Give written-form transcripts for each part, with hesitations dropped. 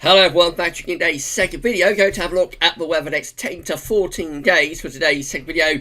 Hello everyone, back in today's second video. Going to have a look at the weather next 10 to 14 days for today's second video.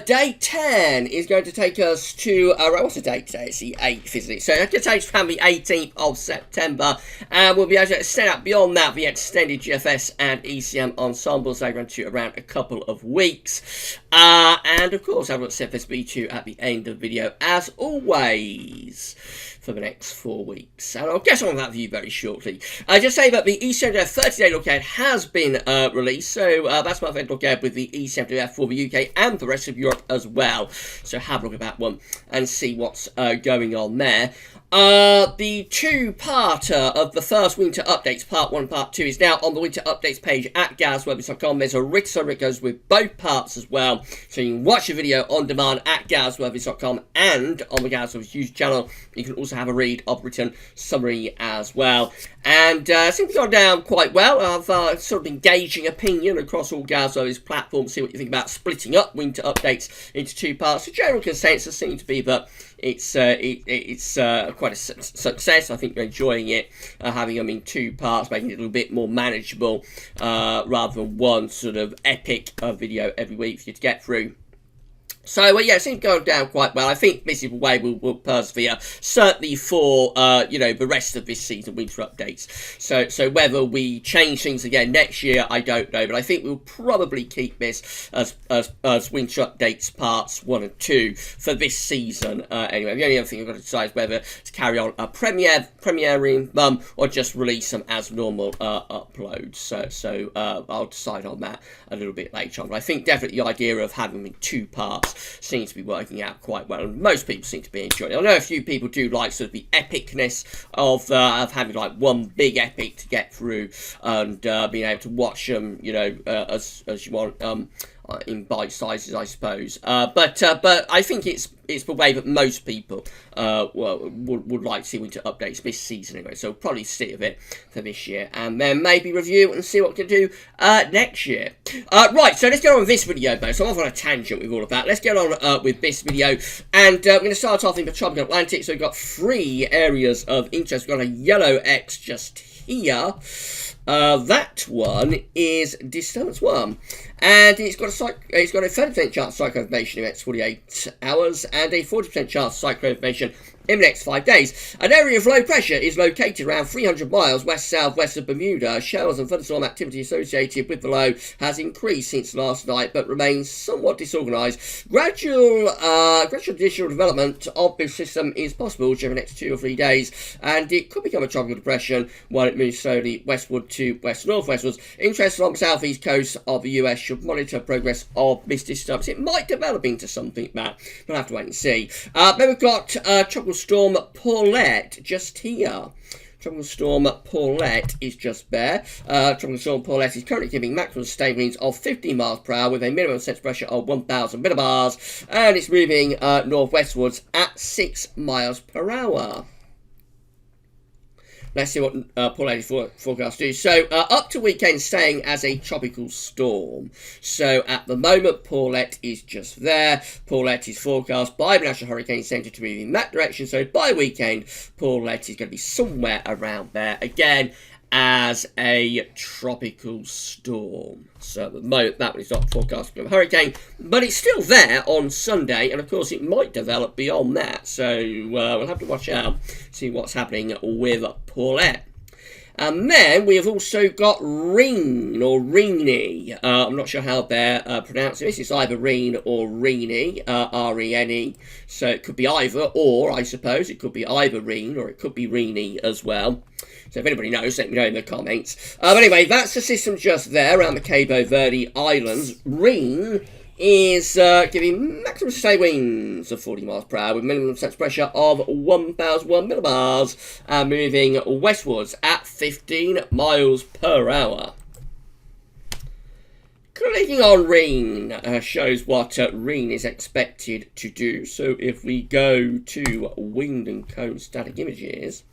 Day 10 is going to take us to, what's the date today? It's the 8th, isn't it? So it's going to take us from the 18th of September, and we'll be able to extend out beyond that the extended GFS and ECM ensembles. They run to around a couple of weeks. And of course, have a look at CFSB2 at the end of the video, as always, for the next 4 weeks. And I'll get on that with you very shortly. Just say that the ECM 30-day look ahead has been released, so that's my event look ahead with the ECM for the UK and the rest of Europe as well. So have a look at that one and see what's going on there. The two-parter of the first winter updates, part 1 and part 2, is now on the winter updates page at GavsWeatherVids.com. There's a written summary that goes with both parts as well, so you can watch the video on demand at GavsWeatherVids.com and on the GavsWeatherVids YouTube channel. You can also have a read of written summary as well. And seems to have gone down quite well. I've sort of engaging opinion across all GavsWeatherVids platforms. See what you think about splitting up winter updates into two parts. The general consensus seems to be that it's quite a success. I think you're enjoying it, having them in two parts, making it a little bit more manageable rather than one sort of epic video every week for you to get through. So, yeah, it seems to go down quite well. I think this is the way we'll persevere, certainly for, the rest of this season, winter updates. So whether we change things again next year, I don't know. But I think we'll probably keep this as winter updates parts 1 and 2 for this season. Anyway, the only other thing I've got to decide is whether to carry on premiering them or just release them as normal uploads. So I'll decide on that a little bit later on. But I think definitely the idea of having them in two parts seems to be working out quite well, and most people seem to be enjoying it. I know a few people do like sort of the epicness of having like one big epic to get through and being able to watch them, as you want, in bite sizes, I suppose. But I think it's the way that most people would like to see winter updates this season anyway. So we'll probably stick with it for this year, and then maybe review and see what we can do next year. Right, so let's get on with this video, though. So I'm off on a tangent with all of that. Let's get on with this video, and we're going to start off in the tropical Atlantic. So we've got 3 areas of interest. We've got a yellow X just here. That one is Disturbance 1, and it's got a 30% chance of cyclone formation in the next 48 hours and a 40% chance of cyclone formation in the next 5 days. An area of low pressure is located around 300 miles west-southwest of Bermuda. Showers and thunderstorm activity associated with the low has increased since last night, but remains somewhat disorganised. Gradual additional development of this system is possible during the next 2 or 3 days, and it could become a tropical depression while it moves slowly westward to west-northwestwards. Interest along the southeast coast of the US should monitor progress of this disturbance. It might develop into something, Matt. We'll have to wait and see. Then we've got Tropical Storm Paulette just here. Tropical Storm Paulette is just there. Tropical Storm Paulette is currently giving maximum sustained winds of 15 miles per hour with a minimum sense pressure of 1,000 millibars, and it's moving northwestwards at 6 miles per hour. Let's see what Paulette's forecast do. So, up to weekend, staying as a tropical storm. So, at the moment, Paulette is just there. Paulette is forecast by the National Hurricane Centre to move in that direction. So, by weekend, Paulette is going to be somewhere around there. Again, as a tropical storm. So at the moment, that one is not forecast to become a hurricane, but it's still there on Sunday, and of course it might develop beyond that. So we'll have to watch out, see what's happening with Paulette. And then we have also got Reen, or Reenie. I'm not sure how they're pronouncing this. It's either Reen or Reenie, R-E-N-E. So it could be either or, I suppose. It could be either Reen or it could be Reenie as well. So if anybody knows, let me know in the comments. But anyway, that's the system just there around the Cabo Verde Islands. Reen is giving maximum sustained winds of 40 miles per hour with minimum sense pressure of 1,001 millibars and moving westwards at 15 miles per hour. Clicking on Reen shows what Reen is expected to do. So if we go to wind and cone static images,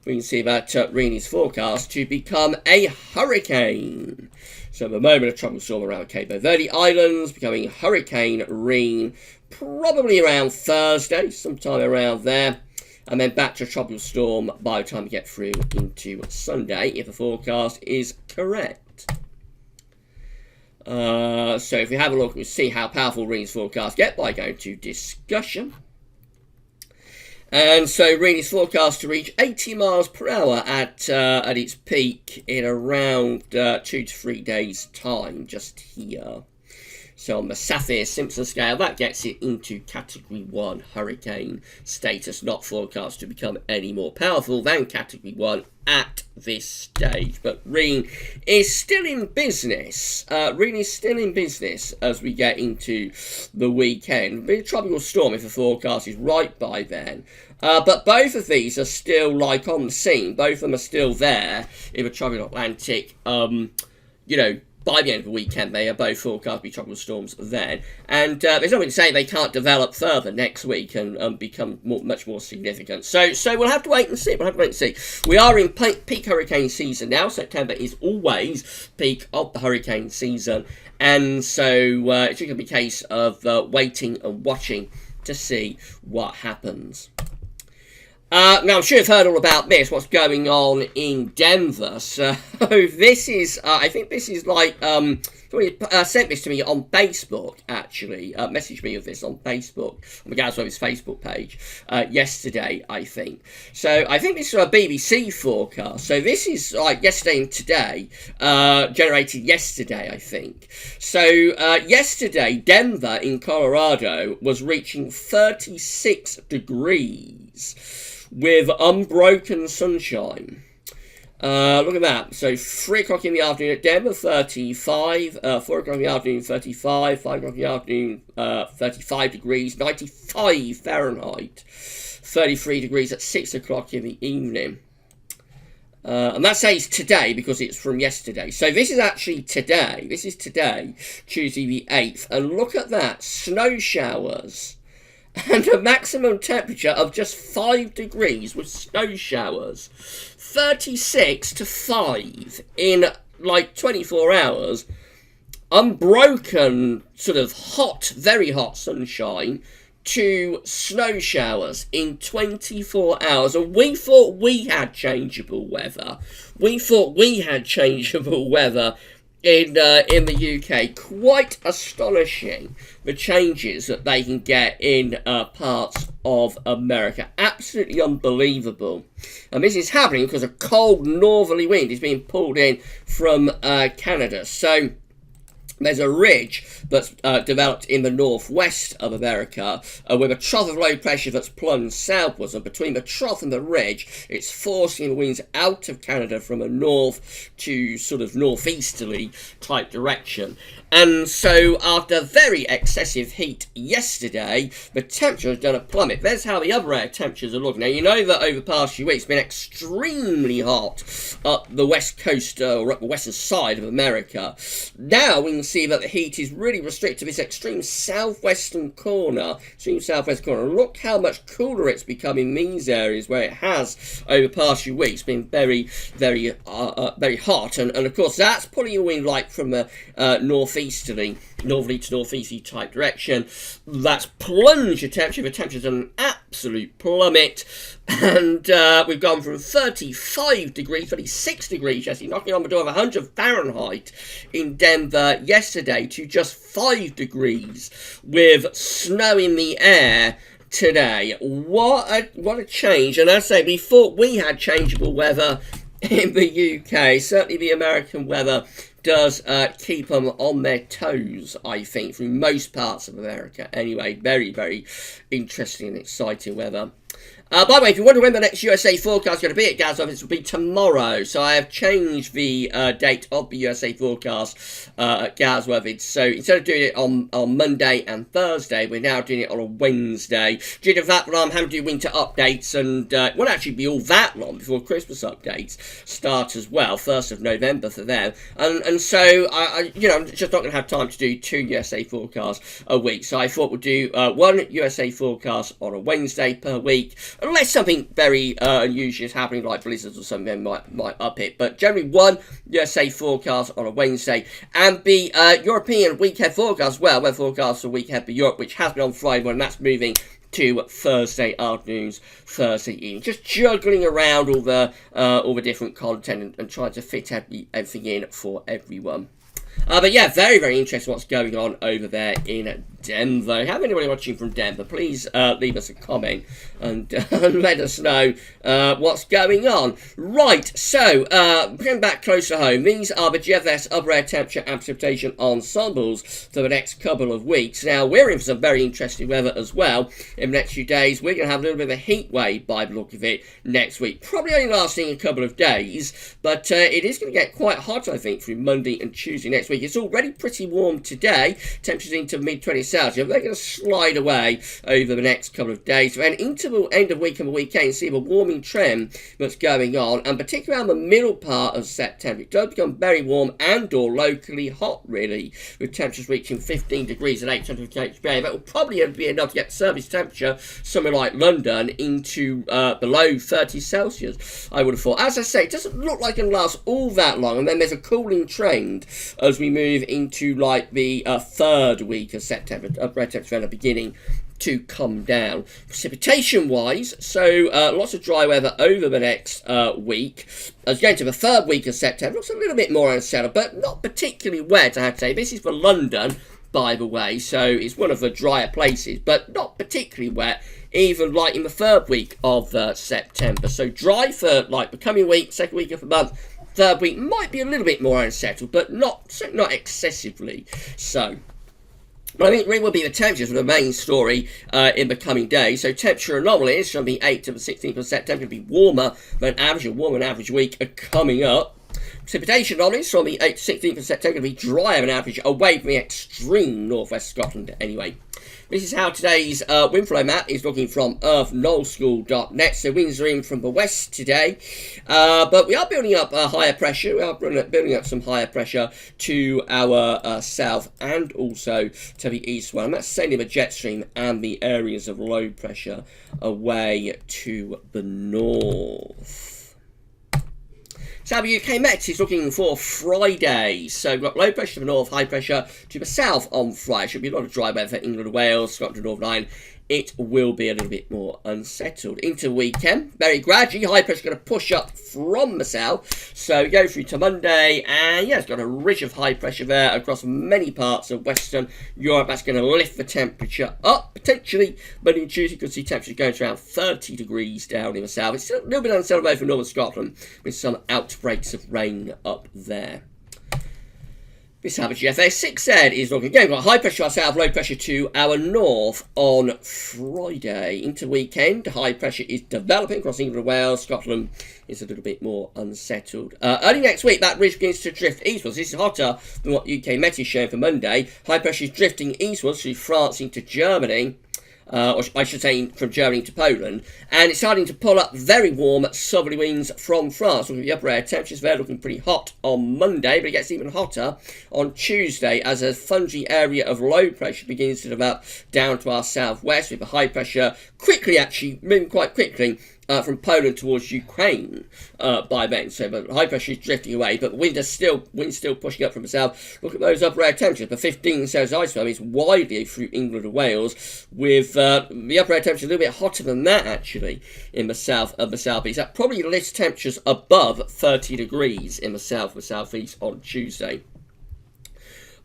we can see that Reen is forecast to become a hurricane. So at the moment, a tropical storm around Cabo Verde Islands, becoming Hurricane Reen, probably around Thursday, sometime around there. and then back to a tropical storm by the time we get through into Sunday, if the forecast is correct. So if we have a look, we'll see how powerful Reenie's forecast get by going to discussion. And so Reenie's forecast to reach 80 miles per hour at its peak in around 2 to 3 days' time, just here. So on the Saffir-Simpson scale, that gets it into Category 1 hurricane status, not forecast to become any more powerful than Category 1 at this stage. But Reen is still in business. Reen is still in business as we get into the weekend. Be a tropical storm if the forecast is right by then. But both of these are still, like, on the scene. Both of them are still there in the tropical Atlantic, you know, by the end of the weekend. They are both forecast to be tropical storms then. And there's nothing to say they can't develop further next week and become much more significant. So we'll have to wait and see. We are in peak hurricane season now. September is always peak of the hurricane season. And so it's going to be a case of waiting and watching to see what happens. Now, I'm sure you've heard all about this, what's going on in Denver. So, this is, I think this is like, somebody sent this to me on Facebook, actually. Messaged me of this on Facebook, on the GavsWeatherVids Facebook page, yesterday, I think. So, I think this is a BBC forecast. So, this is like yesterday and today, generated yesterday, I think. So, yesterday, Denver in Colorado was reaching 36 degrees. With unbroken sunshine. Look at that. So 3 o'clock in the afternoon at Denver, 35. 4 o'clock in the afternoon, 35. 5 o'clock in the afternoon, 35 degrees. 95 Fahrenheit. 33 degrees at 6 o'clock in the evening. And that says today because it's from yesterday. So this is actually today. This is today, Tuesday the 8th. And look at that. Snow showers. And a maximum temperature of just 5 degrees with snow showers. 36 to 5 in like 24 hours. Unbroken sort of hot, very hot sunshine to snow showers in 24 hours. And we thought we had changeable weather. In the UK. Quite astonishing, the changes that they can get in parts of America. Absolutely unbelievable. And this is happening because a cold northerly wind is being pulled in from Canada. So there's a ridge that's developed in the northwest of America with a trough of low pressure that's plunged southwards, and between the trough and the ridge it's forcing the winds out of Canada from a north to sort of northeasterly type direction. And so after very excessive heat yesterday, the temperature is going to plummet. There's how the other air temperatures are looking. Now, you know that over the past few weeks it's been extremely hot up the west coast or up the western side of America. Now we can see that the heat is really restricted to this extreme southwestern corner. Look how much cooler it's become in these areas where it has over the past few weeks been very, very hot. And of course that's pulling a wind like from the northeasterly to northeasterly type direction. That's plunged the temperature. The temperature's an absolute plummet. And we've gone from 35 degrees, 36 degrees, Jesse, knocking on the door of 100 Fahrenheit in Denver yesterday to just 5 degrees with snow in the air today. What a change. And as I say, we thought we had changeable weather in the UK. Certainly the American weather does keep them on their toes, I think, through most parts of America. Anyway, very, very interesting and exciting weather. By the way, if you wonder when the next USA forecast is going to be at GavsWeatherVids, it will be tomorrow. So I have changed the date of the USA forecast at GavsWeatherVids. So instead of doing it on Monday and Thursday, we're now doing it on a Wednesday. Due to that, I'm having to do winter updates, and it won't actually be all that long before Christmas updates start as well, 1st of November for them. And so, I'm just not going to have time to do 2 USA forecasts a week. So I thought we'd do 1 USA forecast on a Wednesday per week. Unless something very unusual is happening, like blizzards or something, then might up it. But generally, 1 USA forecast on a Wednesday, and the European weekend forecast, well, weather forecast for weekend for Europe, which has been on Friday, and that's moving to Thursday afternoons, Thursday evening. Just juggling around all the different content and trying to fit everything in for everyone. But yeah, very, very interesting what's going on over there in Denver. If you have anybody watching from Denver, please leave us a comment and let us know what's going on. Right, so bring back closer home. These are the GFS upper air temperature and precipitation ensembles for the next couple of weeks. Now, we're in for some very interesting weather as well in the next few days. We're going to have a little bit of a heat wave by the look of it next week. Probably only lasting a couple of days, but it is going to get quite hot, I think, through Monday and Tuesday next week. It's already pretty warm today, temperatures into mid-20s Celsius. They're going to slide away over the next couple of days. Then into the end of the week and the weekend, see the warming trend that's going on, and particularly around the middle part of September, it does become very warm and or locally hot, really, with temperatures reaching 15 degrees at 800 kph. That will probably be enough to get surface temperature somewhere like London into below 30 Celsius, I would have thought. As I say, it doesn't look like it can last all that long, and then there's a cooling trend as we move into like the third week of September. Upper temperature are beginning to come down. Precipitation wise, so lots of dry weather over the next week. As going to the third week of September, looks a little bit more unsettled, but not particularly wet, I have to say. This is for London, by the way, so it's one of the drier places, but not particularly wet, even like in the third week of September. So dry for like the coming week, second week of the month. Third week might be a little bit more unsettled, but not excessively so. But I think it will be the temperatures for the main story in the coming days. So temperature anomalies from the 8th to the 16th of September going to be warmer than average. A warmer than average week are coming up. Precipitation anomalies from the 8th to 16th of September going to be drier than average, away from the extreme northwest Scotland anyway. This is how today's wind flow map is looking from earthnullschool.net. So winds are in from the west today, but we are building up higher pressure. We are building up some higher pressure to our south and also to the east one. And that's sending the jet stream and the areas of low pressure away to the north. So the UK Met is looking for Friday. So we've got low pressure to the north, high pressure to the south on Friday. Should be a lot of dry weather for England and Wales, Scotland, Northern Ireland. It will be a little bit more unsettled. Into the weekend, very gradually, high pressure going to push up from the south. So we go through to Monday, and yeah, it's got a ridge of high pressure there across many parts of Western Europe. That's going to lift the temperature up, potentially. Monday and Tuesday, you can see temperatures going to around 30 degrees down in the south. It's still a little bit unsettled over Northern Scotland, with some outbreaks of rain up there. This is how the GFA6Z is looking. Again, we've got high pressure to our south, low pressure to our north on Friday. Into weekend, high pressure is developing across England and Wales. Scotland is a little bit more unsettled. Early next week, that ridge begins to drift eastwards. This is hotter than what UK Met is showing for Monday. High pressure is drifting eastwards through France into Germany. Or I should say from Germany to Poland, and it's starting to pull up very warm southerly winds from France. Looking at the upper air temperatures there, looking pretty hot on Monday, but it gets even hotter on Tuesday as a fungy area of low pressure begins to develop down to our southwest, with the high pressure actually moving quite quickly from Poland towards Ukraine by then. So the high pressure is drifting away, but the wind is still pushing up from the south. Look at those upper air temperatures. The 15 Celsius isotherm is widely through England and Wales, with the upper air temperature a little bit hotter than that actually in the south of the southeast. That probably lifts temperatures above 30 degrees in the south and southeast on Tuesday.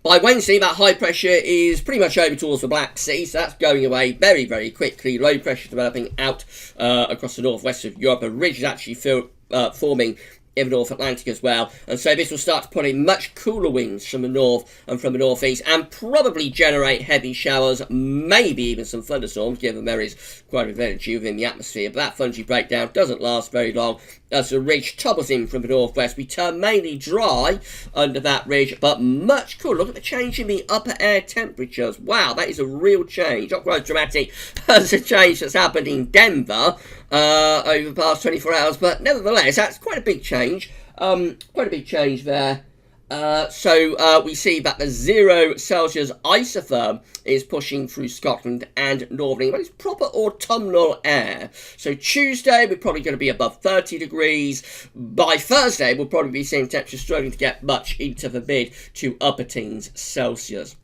By Wednesday, that high pressure is pretty much over towards the Black Sea, so that's going away very, very quickly. Low pressure developing out across the northwest of Europe. A ridge is actually forming in the North Atlantic as well, and so this will start to put in much cooler winds from the north and from the northeast, and probably generate heavy showers, maybe even some thunderstorms, given there is quite a bit of energy within the atmosphere. But that fungy breakdown doesn't last very long as the ridge topbles in from the northwest. We turn mainly dry under that ridge, but much cooler. Look at the change in the upper air temperatures. Wow, that is a real change. Not quite as dramatic as the change that's happened in Denver over the past 24 hours, but nevertheless, that's quite a big change. Quite a big change there. So we see that the 0 Celsius isotherm is pushing through Scotland and Northern England. It's proper autumnal air. So Tuesday, we're probably going to be above 30 degrees. By Thursday, we'll probably be seeing temperatures struggling to get much into the mid to upper teens Celsius.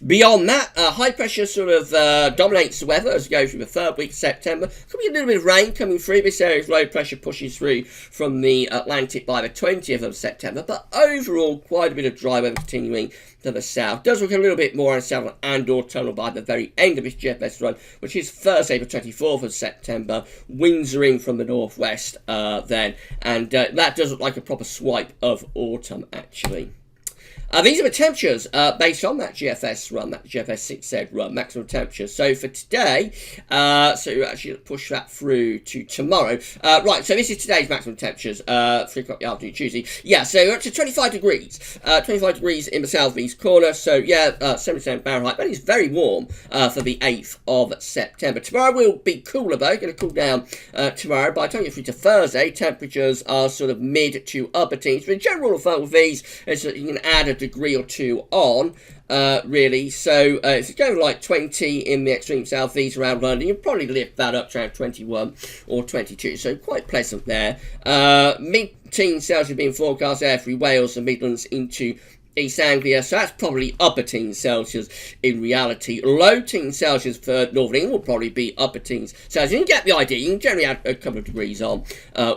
Beyond that, high pressure sort of dominates the weather as we go through the third week of September. Could be a little bit of rain coming through. This area's low pressure pushes through from the Atlantic by the 20th of September. But overall, quite a bit of dry weather continuing to the south. Does look a little bit more on south Andor Tunnel by the very end of this GFS run, which is Thursday the 24th of September. Winds are in from the northwest then. And that does look like a proper swipe of autumn, actually. These are the temperatures based on that GFS run, that GFS 6Z run, maximum temperatures. So for today, so actually push that through to tomorrow. Right, so this is today's maximum temperatures, 3 o'clock the afternoon, Tuesday. Yeah, so we're up to 25 degrees. 25 degrees in the southeast corner. So yeah, 77 Fahrenheit. That is very warm for the 8th of September. Tomorrow will be cooler though, going to cool down tomorrow. By the time you get through to Thursday, temperatures are sort of mid to upper teens. But in general, the fun with these is that you can add a degree or two on, really. So if it's going like 20 in the extreme southeast around London, you'll probably lift that up to around 21 or 22. So quite pleasant there. Mid-teen Celsius being forecast there through Wales and Midlands into East Anglia, so that's probably upper teens Celsius in reality. Low teens Celsius for Northern England will probably be upper teens Celsius. You can get the idea. You can generally add a couple of degrees on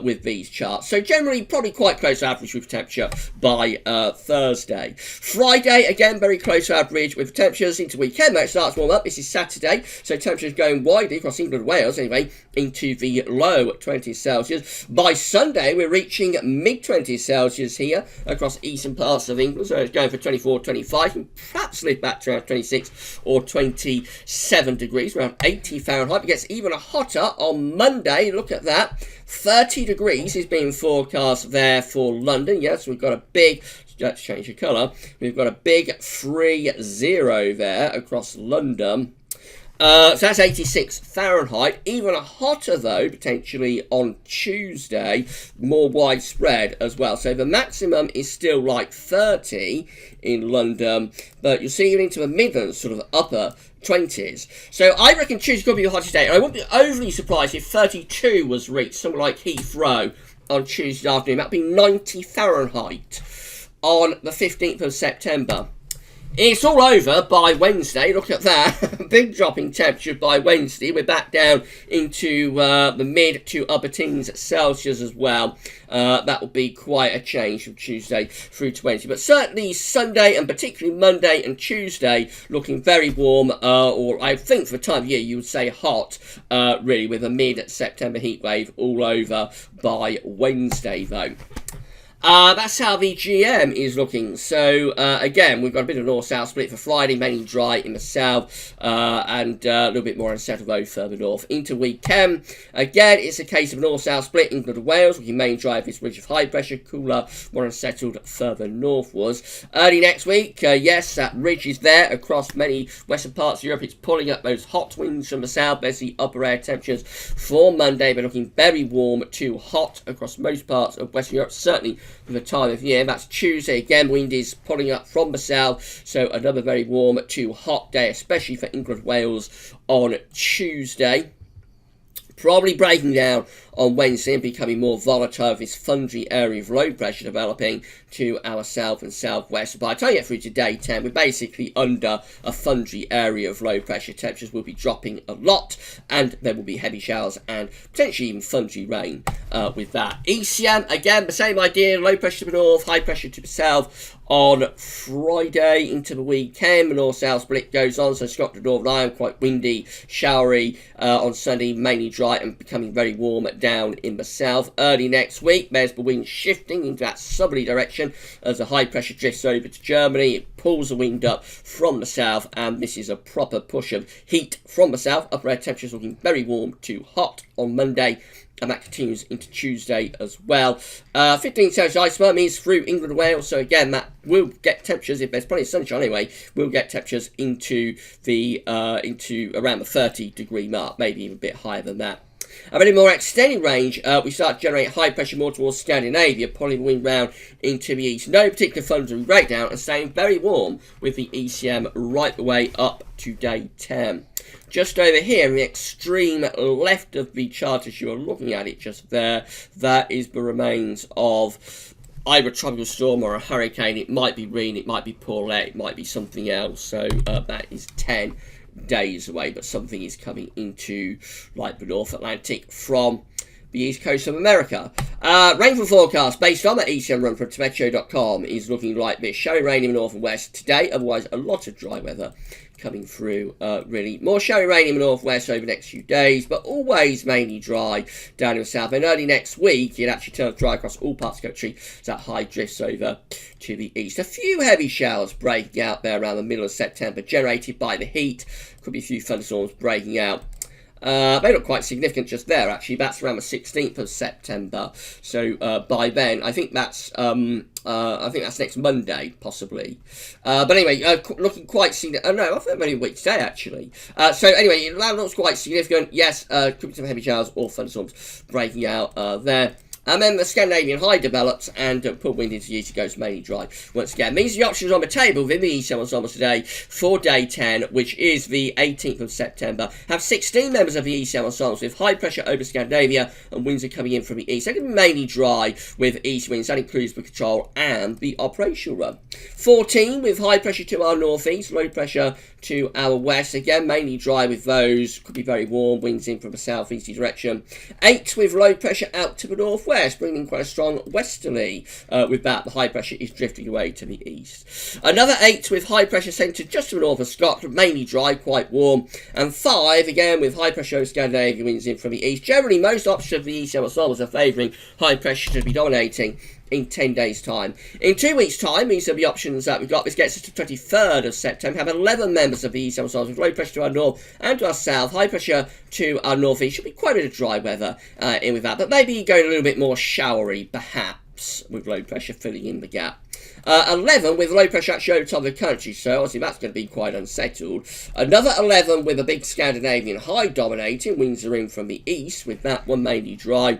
with these charts. So generally probably quite close to average with temperature by Thursday. Friday, again, very close to average with temperatures into weekend. That starts warm up. This is Saturday, so temperatures going widely across England and Wales anyway into the low 20s Celsius. By Sunday, we're reaching mid-20s Celsius here across eastern parts of England. So it's going for 24, 25, and perhaps lift back to around 26 or 27 degrees, around 80 Fahrenheit. It gets even hotter on Monday. Look at that. 30 degrees is being forecast there for London. Yes, we've got a big, let's change the colour. We've got a big 30 there across London. So that's 86 Fahrenheit. Even hotter, though, potentially on Tuesday, more widespread as well. So the maximum is still like 30 in London, but you'll see it into the Midlands, sort of upper 20s. So I reckon Tuesday's going to be the hottest day. And I wouldn't be overly surprised if 32 was reached, somewhere like Heathrow on Tuesday afternoon. That would be 90 Fahrenheit on the 15th of September. It's all over by Wednesday. Look at that. Big drop in temperature by Wednesday. We're back down into the mid to upper teens Celsius as well. That will be quite a change from Tuesday through to Wednesday. But certainly Sunday and particularly Monday and Tuesday looking very warm, or I think for the time of year you would say hot, really, with a mid-September heat wave all over by Wednesday though. That's how the GM is looking. So, again, we've got a bit of north-south split for Friday, mainly dry in the south, and a little bit more unsettled though further north. Into weekend, again, it's a case of north-south split, England and Wales, looking mainly dry for this ridge of high pressure, cooler, more unsettled further northwards. Early next week, yes, that ridge is there across many western parts of Europe. It's pulling up those hot winds from the south. There's the upper air temperatures for Monday. We're looking very warm to hot across most parts of Western Europe, certainly for the time of year. That's Tuesday. Again, wind is pulling up from the south, so another very warm to hot day, especially for England, Wales on Tuesday. Probably breaking down on Wednesday and becoming more volatile with this thundery area of low pressure developing to our south and southwest. By the time you get through to day 10, we're basically under a thundery area of low pressure. Temperatures will be dropping a lot, and there will be heavy showers and potentially even thundery rain with that. ECM, again, the same idea, low pressure to the north, high pressure to the south. On Friday into the weekend, the north-south split goes on, so Scotland, Northern Ireland, quite windy, showery on Sunday, mainly dry and becoming very warm down in the south. Early next week, there's the wind shifting into that southerly direction as the high pressure drifts over to Germany. It pulls the wind up from the south, and this is a proper push of heat from the south. Upper air temperatures looking very warm to hot on Monday, and that continues into Tuesday as well. 15 Celsius iceberg means through England and Wales, so again, that will get temperatures, if there's plenty of sunshine anyway, we'll get temperatures into the into around the 30 degree mark, maybe even a bit higher than that. A bit more extended range, we start to generate high pressure more towards Scandinavia, pulling the wind round into the east. No particular thundering breakdown, and staying very warm with the ECM right the way up to day 10. Just over here, in the extreme left of the chart as you are looking at it just there, that is the remains of either a tropical storm or a hurricane. It might be rain, it might be Paulette, it might be something else. So that is 10 days away, but something is coming into like the North Atlantic from the east coast of America. Rainfall forecast based on the ECM run from Meteo.com is looking like this. Showy rain in the north and west today, otherwise a lot of dry weather coming through. Really more showy rain in the northwest over the next few days, but always mainly dry down in the south. And early next week, it actually turns dry across all parts of the country as that high drifts over to the east. A few heavy showers breaking out there around the middle of September, generated by the heat. Could be a few thunderstorms breaking out. They look quite significant just there, actually. That's around the 16th of September. So by then, I think that's next Monday, possibly. But anyway, looking quite significant. No, I think maybe a week today, actually. So anyway, that looks quite significant. Yes, could be some heavy showers or thunderstorms breaking out there. And then the Scandinavian high develops and pull wind into the east. It goes mainly dry once again. Means the options on the table within the east ensemble today for day 10, which is the 18th of September, have 16 members of the east ensembles with high pressure over Scandinavia and winds are coming in from the east. They're going to be mainly dry with east winds. That includes the control and the operational run. 14 with high pressure to our northeast, low pressure to our west. Again, mainly dry with those. Could be very warm. Winds in from a southeasterly direction. 8 with low pressure out to the northwest, bringing quite a strong westerly. With that, the high pressure is drifting away to the east. Another 8 with high pressure centred just to the north of Scotland, mainly dry, quite warm. And 5, again, with high pressure over Scandinavia, winds in from the east. Generally, most options of the east ensembles are favouring high pressure to be dominating in 10 days' time. In 2 weeks' time, these are the options that we've got. This gets us to 23rd of September. Have 11 members of the east ensembles with low pressure to our north and to our south. High pressure to our northeast. Should be quite a bit of dry weather in with that, but maybe going a little bit more showery, perhaps, with low pressure filling in the gap. 11 with low pressure actually over the top of the country, so obviously that's going to be quite unsettled. Another 11 with a big Scandinavian high dominating. Winds are in from the east, with that one mainly dry.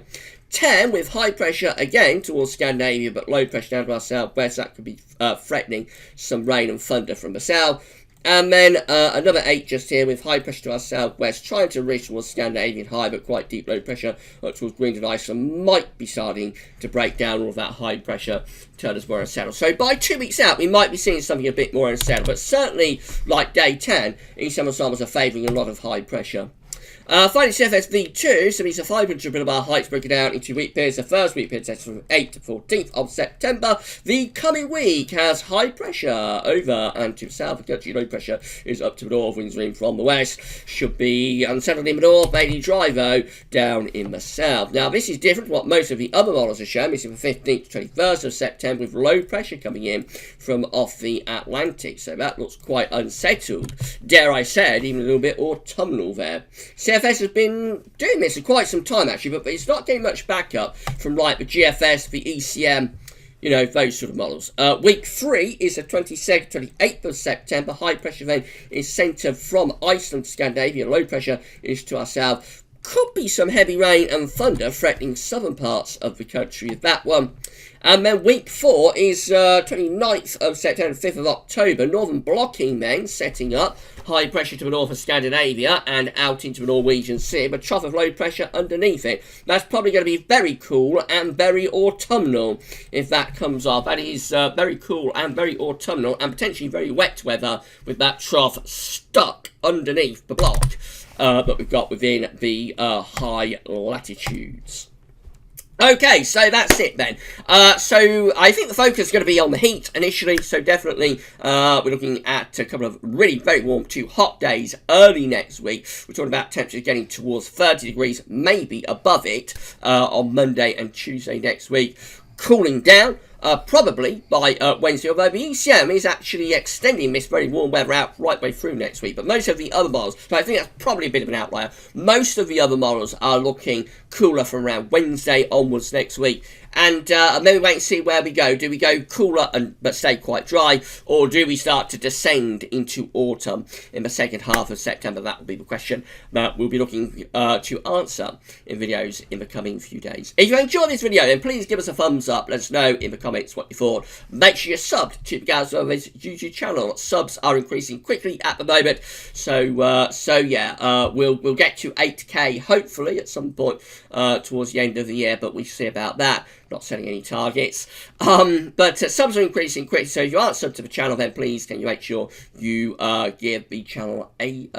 10 with high pressure again towards Scandinavia, but low pressure down to our southwest. That could be threatening some rain and thunder from the south. And then another 8 just here with high pressure to our southwest, trying to reach towards Scandinavian high, but quite deep low pressure towards Greenland and Iceland. Might be starting to break down all of that high pressure, turn us more unsettled. So by 2 weeks out, we might be seeing something a bit more unsettled, but certainly like day 10, east ensembles are favouring a lot of high pressure. Finally, CFS V2, so these are 500 millibar heights broken down into week periods. The first week period is from 8th to 14th of September. The coming week has high pressure over and to the south of the country. Low pressure is up to the north, winds in from the west. Should be unsettled in the north, mainly dry though, down in the south. Now, this is different to what most of the other models are showing. This is from 15th to 21st of September with low pressure coming in from off the Atlantic. So that looks quite unsettled. Dare I say it, even a little bit autumnal there. CFS has been doing this for quite some time actually, but it's not getting much backup from like the GFS, the ECM, you know, those sort of models. Week 3 is the 22nd, 28th of September. High pressure then is centred from Iceland to Scandinavia. Low pressure is to our south. Could be some heavy rain and thunder threatening southern parts of the country with that one. And then week 4 is 29th of September, 5th of October. Northern blocking then setting up. High pressure to the north of Scandinavia and out into the Norwegian Sea. But trough of low pressure underneath it. That's probably going to be very cool and very autumnal if that comes off. That is very cool and very autumnal and potentially very wet weather with that trough stuck underneath the block that we've got within the high latitudes. Okay, so that's it then. So I think the focus is going to be on the heat initially. So definitely we're looking at a couple of really very warm to hot days early next week. We're talking about temperatures getting towards 30 degrees, maybe above it on Monday and Tuesday next week. Cooling down. Probably by Wednesday, although the ECM is actually extending this very warm weather out right way through next week. But most of the other models, so I think that's probably a bit of an outlier, most of the other models are looking cooler from around Wednesday onwards next week. And then we wait and see where we go. Do we go cooler but stay quite dry, or do we start to descend into autumn in the second half of September? That will be the question that we'll be looking to answer in videos in the coming few days. If you enjoyed this video, then please give us a thumbs up. Let us know in the comments what you thought. Make sure you're subbed to the GavsWeatherVids YouTube channel. Subs are increasing quickly at the moment, so yeah, we'll get to 8K hopefully at some point towards the end of the year, but we'll see about that. not setting any targets. But subs are increasing quick, so if you aren't subbed to the channel, then please can you make sure you give the channel a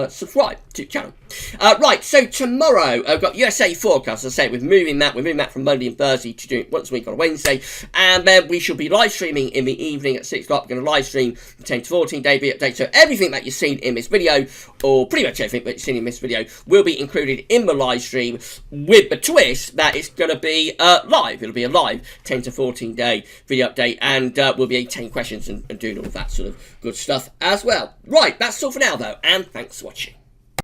subscribe to the channel. Right, so tomorrow I've got USA forecast. As I say, we're moving that from Monday and Thursday to doing it once a week on a Wednesday, and then we shall be live streaming in the evening at 6 o'clock. We're going to live stream the 10 to 14 day video update. So everything that you've seen in this video, or pretty much everything that you've seen in this video, will be included in the live stream, with the twist that it's going to be live. It'll be a live 10 to 14 day video update, and we'll be 10 questions and doing all of that sort of good stuff as well. Right, that's all for now though, and thanks for watching.